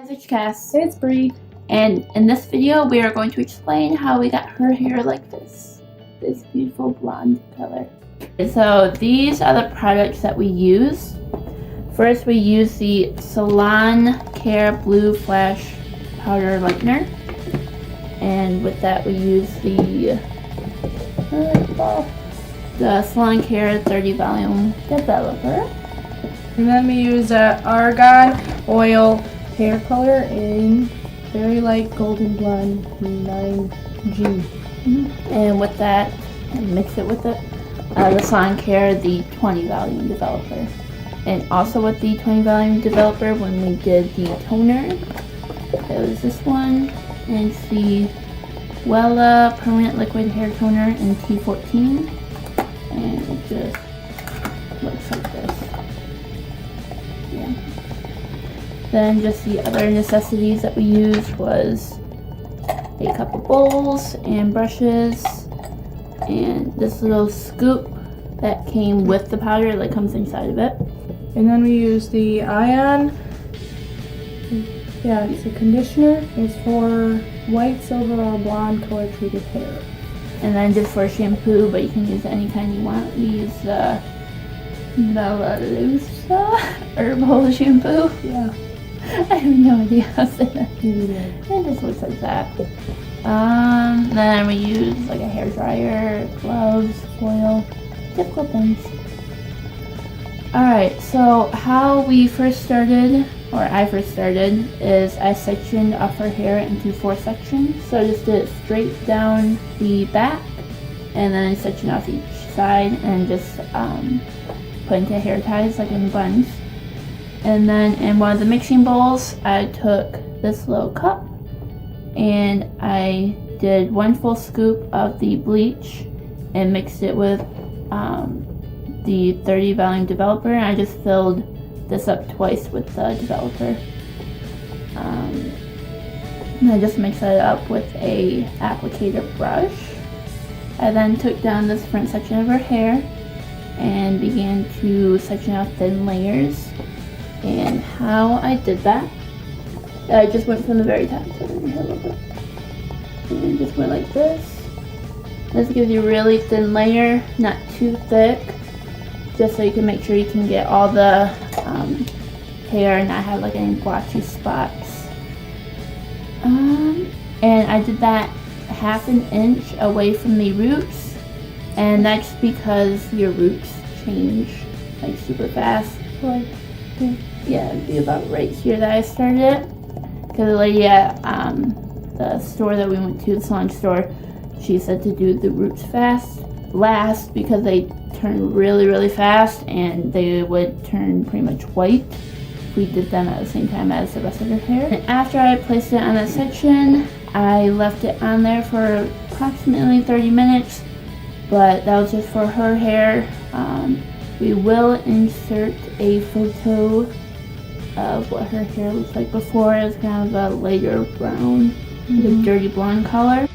It's Cass. It's Bree. And in this video, we are going to explain how we got her hair like this beautiful blonde color. So these are the products that we use. First, we use the Salon Care Blue Flash Powder Lightener. And with that, we use the Salon Care 30 Volume Developer. And then we use Argan Oil Hair Color in very light golden blonde 9G. And with that, mix it with the Salon Care, the 20 Volume Developer. And also with the 20 Volume Developer, when we did the toner, it was this one. And it's the Wella Permanent Liquid Hair Toner in T14. And it just looks like this. Yeah. Then just the other necessities that we used was a couple bowls and brushes and this little scoop that came with the powder that comes inside of it. And then we use the Ion. Yeah, it's a conditioner. It's for white, silver, or blonde color treated hair. And then just for shampoo, but you can use any kind you want. We use the Melaleuca herbal shampoo. Yeah. I have no idea how to say that. It just looks like that. Then we use like a hair dryer, gloves, foil, typical things. Alright, so how we first started, or I first started, is I sectioned off her hair into 4 sections. So I just did it straight down the back, and then I sectioned off each side and just put into hair ties like in buns. And then in one of the mixing bowls, I took this little cup and I did 1 full scoop of the bleach and mixed it with the 30 Volume Developer, and I just filled this up twice with the developer. And I just mixed it up with a applicator brush. I then took down this front section of her hair and began to section out thin layers. And how I did that, I just went from the very top, so let me have a little bit, and just went like this. This gives you a really thin layer, not too thick, just so you can make sure you can get all the hair and not have like any blotchy spots. And I did that 1/2 inch away from the roots, and that's because your roots change like super fast. Like, yeah, it'd be about right here that I started it. Because the lady at the store that we went to, the salon store, she said to do the roots last because they turn really, really fast and they would turn pretty much white if we did them at the same time as the rest of her hair. And after I placed it on that section, I left it on there for approximately 30 minutes, but that was just for her hair. We will insert a photo of what her hair looks like before. It was kind of a lighter brown, with a dirty blonde color.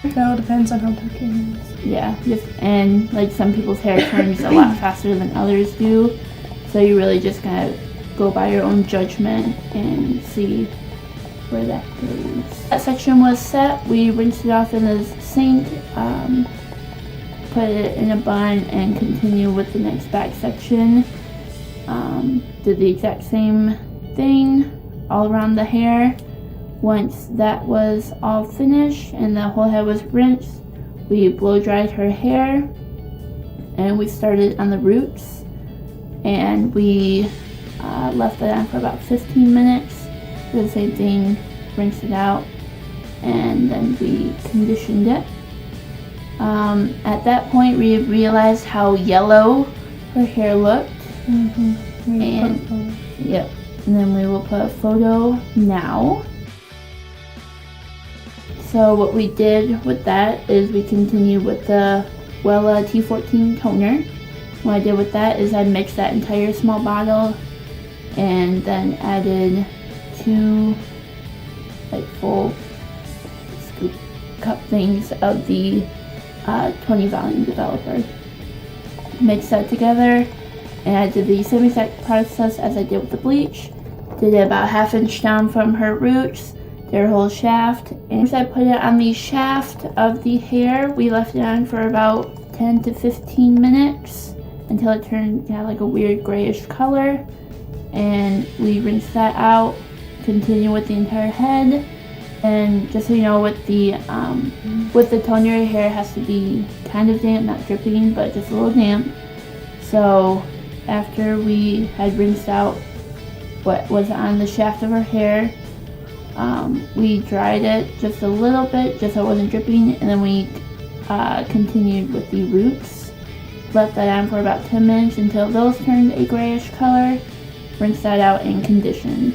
It all depends on how dark your hair is. Yeah, and like some people's hair turns a lot faster than others do, so you really just kind of go by your own judgment and see where that goes. That section was set. We rinsed it off in the sink, put it in a bun, and continue with the next back section. Did the exact same thing all around the hair. Once that was all finished and the whole head was rinsed, we blow dried her hair and we started on the roots, and we left it on for about 15 minutes. Did the same thing, rinsed it out, and then we conditioned it. At that point, we realized how yellow her hair looked. And yep, and then we will put a photo now. So what we did with that is we continued with the Wella T14 toner. What I did with that is I mixed that entire small bottle and then added 2 like full scoop cup things of the 20 Volume Developer. Mix that together, and I did the same exact process as I did with the bleach. did it about 1/2 inch down from her roots, their whole shaft. And once I put it on the shaft of the hair, we left it on for about 10 to 15 minutes until it turned kind of like a weird grayish color. And we rinse that out, continue with the entire head. And just so you know, with the toner, your hair has to be kind of damp, not dripping, but just a little damp. So after we had rinsed out what was on the shaft of her hair, we dried it just a little bit, just so it wasn't dripping, and then we continued with the roots. Left that on for about 10 minutes until those turned a grayish color. Rinsed that out and conditioned.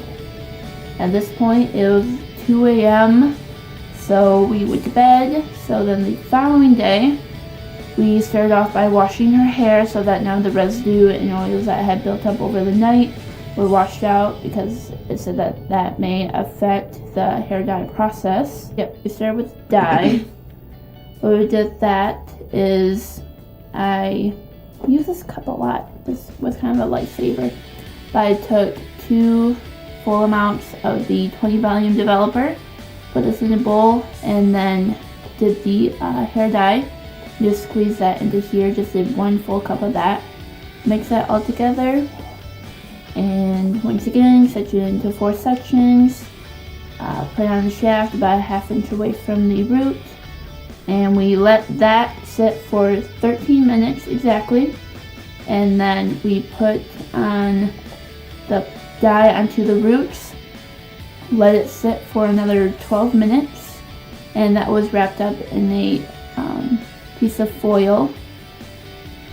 At this point, it was 2 a.m., so we went to bed. So then the following day, we started off by washing her hair so that none of the residue and oils that had built up over the night were washed out, because it said that that may affect the hair dye process. Yep, we started with dye. What we did with that is, I use this cup a lot. This was kind of a lifesaver. But I took 2 full amounts of the 20 volume developer, put this in a bowl, and then did the hair dye. Just squeeze that into here, just did 1 full cup of that. Mix that all together, and once again, section it into 4 sections. Put it on the shaft about 1/2 inch away from the root, and we let that sit for 13 minutes exactly. And then we put on the dye onto the roots, let it sit for another 12 minutes, and that was wrapped up in a piece of foil.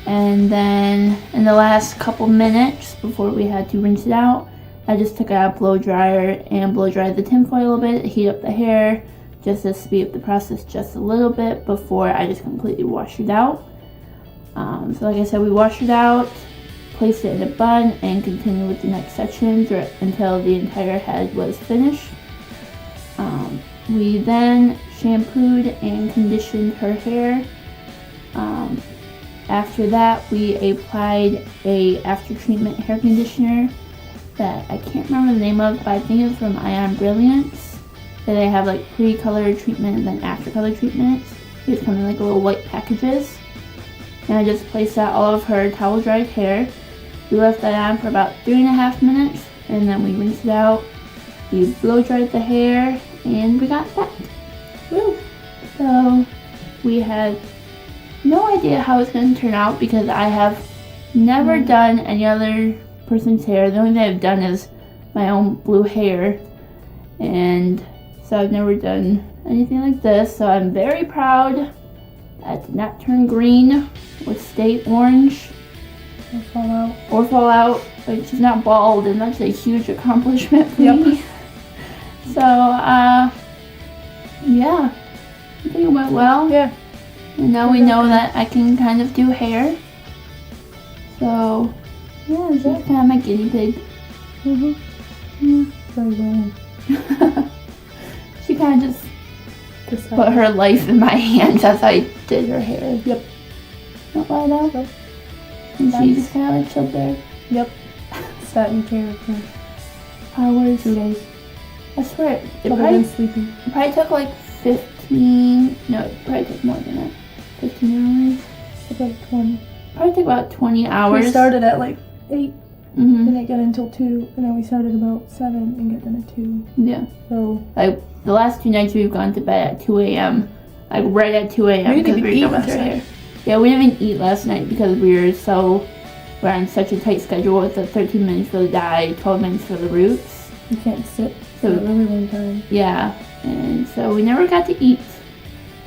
And then in the last couple minutes before we had to rinse it out, I just took out a blow dryer and blow dried the tinfoil a bit, heat up the hair, just to speed up the process just a little bit before I just completely washed it out. So like I said, we washed it out, placed it in a bun, and continued with the next sections until the entire head was finished. We then shampooed and conditioned her hair. After that, we applied a after treatment hair conditioner that I can't remember the name of, but I think it's from Ion Brilliance. So they have like pre-color treatment and then after color treatments. These come in like little white packages. And I just placed that all of her towel dried hair. We left that on for about 3.5 minutes, and then we rinsed it out. We blow dried the hair, and we got that. Woo! So we had no idea how it's going to turn out, because I have never done any other person's hair. The only thing I've done is my own blue hair, and so I've never done anything like this. So I'm very proud that it did not turn green or stay orange or fall out. Like, she's not bald, and that's a huge accomplishment for me. So yeah, I think it went well. Yeah. And now we know that I can kind of do hair. So yeah, she's kind of my guinea pig. Yeah. Very well. She kind of just put her life in my hands as I did her hair. Yep. Not lie though. Nope. And she just kind of like chilled there. Yep. Sat in chair for Hours. 2 days. I swear, it Other probably, than sleeping. it probably took like 15, no, it probably took more than that. 15 hours? It's like 20. Probably took about 20 hours. We started at like 8, Mm-hmm. and it got until 2, and then we started about 7 and got done at 2. Yeah. So, Like, the last 2 nights we've gone to bed at 2 a.m. Like, right at 2 a.m. We didn't because even we eat were done with last her night. hair. Yeah, we didn't even eat last night because we're on such a tight schedule with the 13 minutes for the dye, 12 minutes for the roots. you can't sit for So- a really long time. Yeah, and so we never got to eat.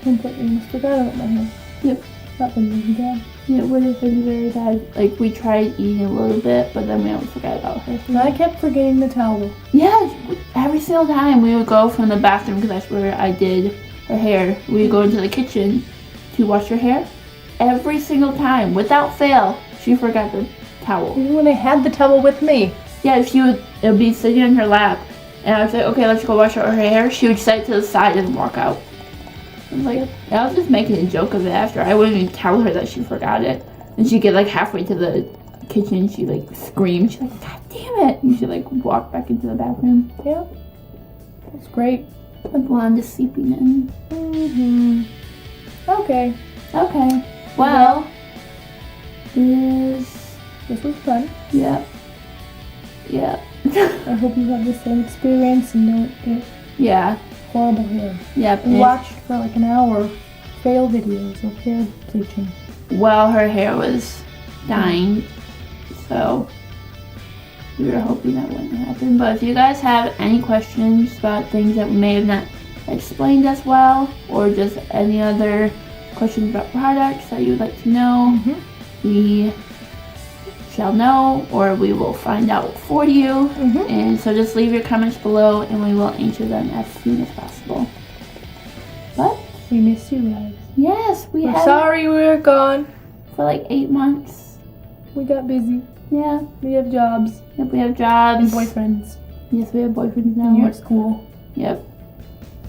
Completely almost forgot about my hair. Yep. That would have been bad. It would have been very bad. Like, we tried eating a little bit, but then we almost forgot about her. And I kept forgetting the towel. Yeah, every single time we would go from the bathroom, because that's where I did her hair, we would go into the kitchen to wash her hair. Every single time, without fail, she forgot the towel. Even when I had the towel with me. Yeah, it would be sitting on her lap, and I would say, okay, let's go wash her hair. She would set it to the side and walk out. I was like, I was just making a joke of it after. I wouldn't even tell her that she forgot it. And she'd get like halfway to the kitchen, she like screamed. She's like, God damn it! And she like walked back into the bathroom. Yeah. That's great. The blonde is sleeping in. Mm-hmm. Okay. Okay. Well, this was fun. Yep. Yep. I hope you have the same experience and don't get Yeah. horrible hair. Yep. We watched for like an hour fail videos of hair bleaching. Well, her hair was dying, so we were hoping that wouldn't happen. But if you guys have any questions about things that we may have not explained as well, or just any other questions about products that you would like to know, we shall know, or we will find out for you. And so just leave your comments below and we will answer them as soon as possible. But we miss you guys. yes, We're sorry we were gone. for like 8 months. We got busy. Yeah. We have jobs Yep, we have jobs. and boyfriends. Yes, we have boyfriends now. And you're at school. Yep.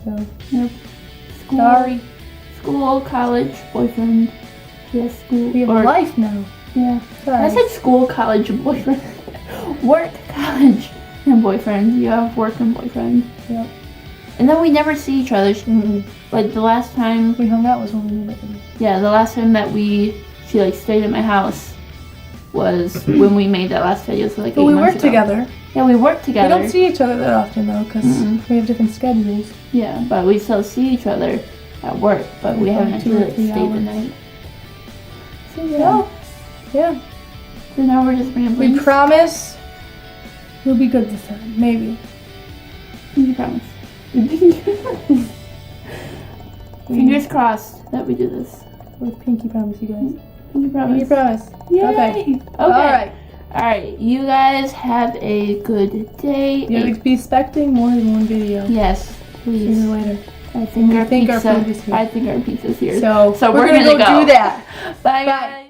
So Yep. School, sorry. School, college, boyfriend. Yes, school. We have a life now. Yeah. Sorry. I said school, college, and boyfriend. Work, college, and boyfriend. You have work and boyfriend. Yep. And then we never see each other. Like the last time, We hung out was when we were little. yeah, the last time that she like stayed at my house was when we made that last video. So like 8 But we months work ago. together. Yeah, we work We together. don't see each other that often though, because we have different schedules. Yeah, but we still see each other at work, but we haven't Like 2 actually or like, 3 stayed the hours. night. So yeah. Yeah. Yeah. So now we're just rambling. We promise we'll be good this time. Maybe. We promise. Fingers crossed that we do this. With pinky promise, you guys. Pinky promise. Pinky promise. Yay. Okay. All Alright. Alright. You guys have a good day. You'll be expecting more than one video. Yes, please. Sooner or later. I think our our pizza. food is here. I think our pizza's here. So we're gonna go go do that. Bye, Bye. guys.